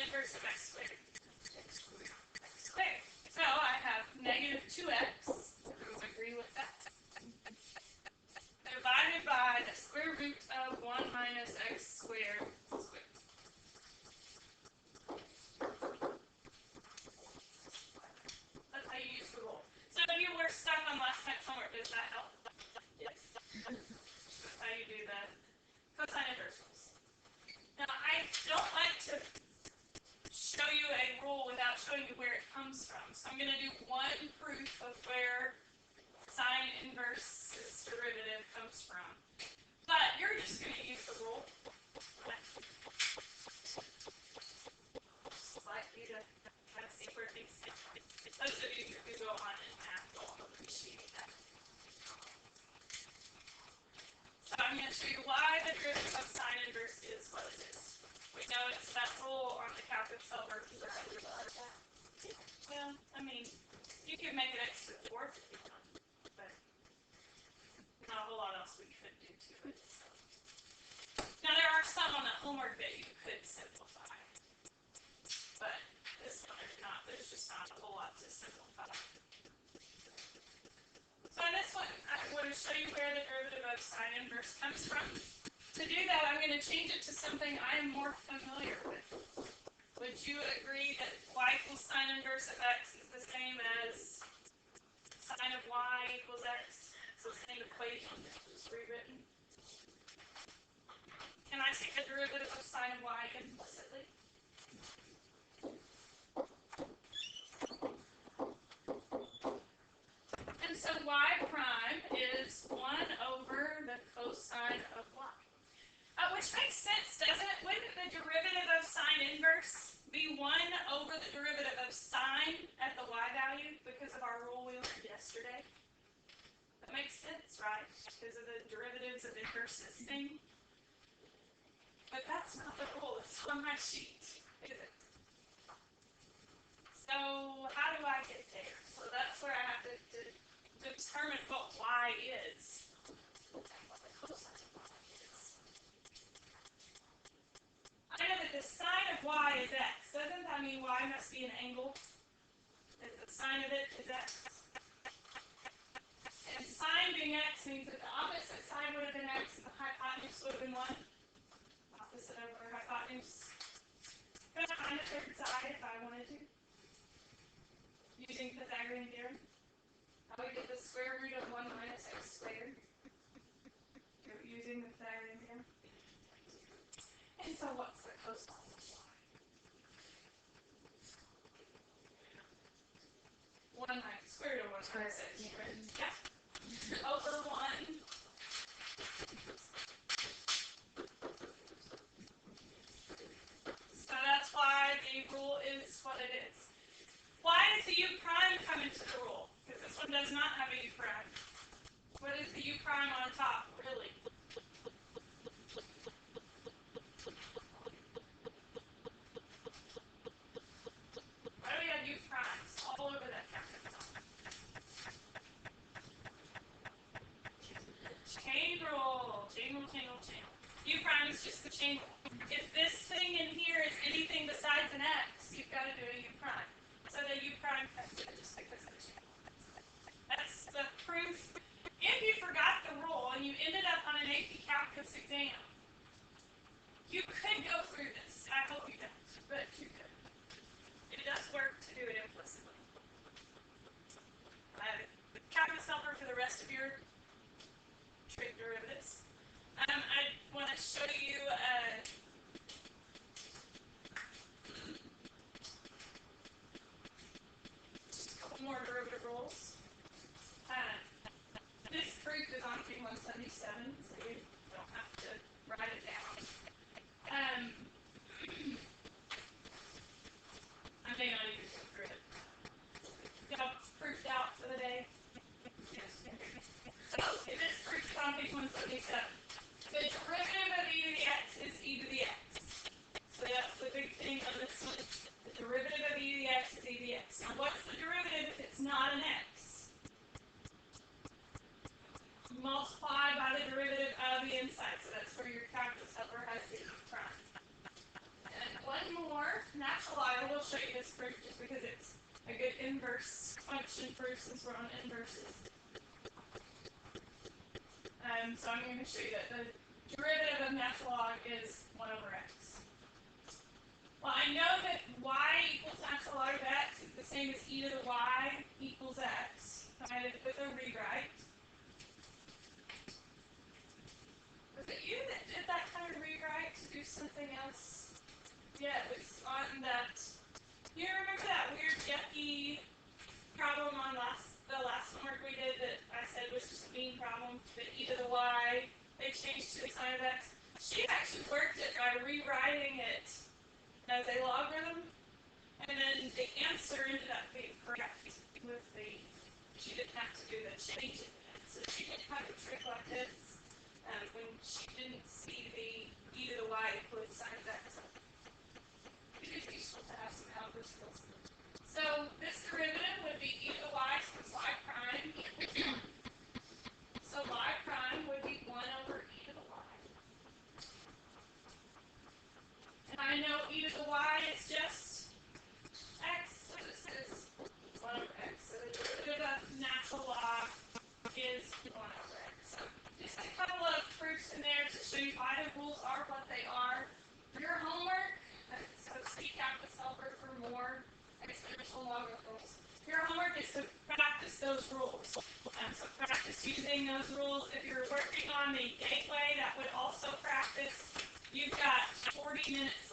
inverse of x squared? Squared. So I have negative 2x, who agree with that, divided by the square root of 1 minus x squared squared. That's how you use the rule. So if you were stuck on last night's homework, does that help? Yes. That's how you do the cosine inverse rules. Now, I don't like to show you a rule without showing you where it comes from. So I'm going to do one proof of where sine inverse derivative comes from. But you're just going to use the rule. Just like you to kind of see where things fit. Those of you who go on in math will appreciate that. So I'm going to show you why the derivative of sine inverse is what it is. We know it's that rule on the calculus over. Well, I mean, you could make it x to the fourth, but not a whole lot else we could do to it. Now there are some on the homework that you could simplify, but this one there's just not a whole lot to simplify. So in this one, I want to show you where the derivative of sine inverse comes from. To do that, I'm going to change it to something I am more familiar with. Would you agree that y equals sine inverse of x is the same as sine of y equals x? It's the same equation, just rewritten. Can I take the derivative of sine of y implicitly? And so y prime is 1 over the cosine of y. Which makes sense, doesn't it? Wouldn't the derivative of sine inverse be 1 over the derivative of sine at the y value because of our rule we learned yesterday? That makes sense, right? Because of the derivatives of inverses thing. But that's not the rule that's on my sheet, is it? So how do I get there? So that's where I have to determine what y is. I know that the sine of y is x. Doesn't that mean y must be an angle? That the sine of it is x. And sine being x means that the opposite side would have been x and the hypotenuse would have been what? Opposite over hypotenuse. Could I find a third side if I wanted to? Using Pythagorean theorem. How we get the square root of 1 minus x squared. Using the Pythagorean theorem. And so what's the cosine of y? 1 minus square root of 1 minus x squared. Yeah. Over 1. So that's why the rule is what it is. Why does the u prime come into the rule? Because this one does not have a u prime. What is the u prime on top, really? Why do we have u primes all over that calculus? Chain rule. Chain rule, chain rule, chain rule. U prime is just the chain rule. If this thing in here is anything besides an x, you've got to do a u prime. So the u prime factor just because of the chain rule. That's the proof. If you forgot the rule and you ended up on an AP Calculus exam, you could go through this. I hope you don't, but you could. It does work to do it implicitly. Calculus helper for the rest of your trig derivatives. I want to show you natural log, I will show you this proof just because it's a good inverse function proof since we're on inverses. So I'm going to show you that the derivative of natural log is 1 over x. Well, I know that y equals natural log of x is the same as e to the y equals x. So I did it with a rewrite. Was it you that did that kind of rewrite to do something else? Yeah, it was on that. You remember that weird yucky problem on the last homework we did that I said was just a mean problem, that e to the y, they changed to the sign of x? She actually worked it by rewriting it as a logarithm, and then the answer ended up being correct with the, she didn't have to do the change in it. So she didn't have a trick like this when she didn't see the e to the y equal the sign of x. It is useful to have some algebra skills. So this derivative would be e to the y times y prime. So y prime would be 1 over e to the y. And I know e to the y is just x, so this is 1 over x. So the derivative of natural log is 1 over x. So just a couple of proofs in there to show you why the rules are what they are. For your homework, so seek out this helper for more exponential logarithms. Your homework is to practice those rules. So practice using those rules. If you're working on the gateway, that would also practice. You've got 40 minutes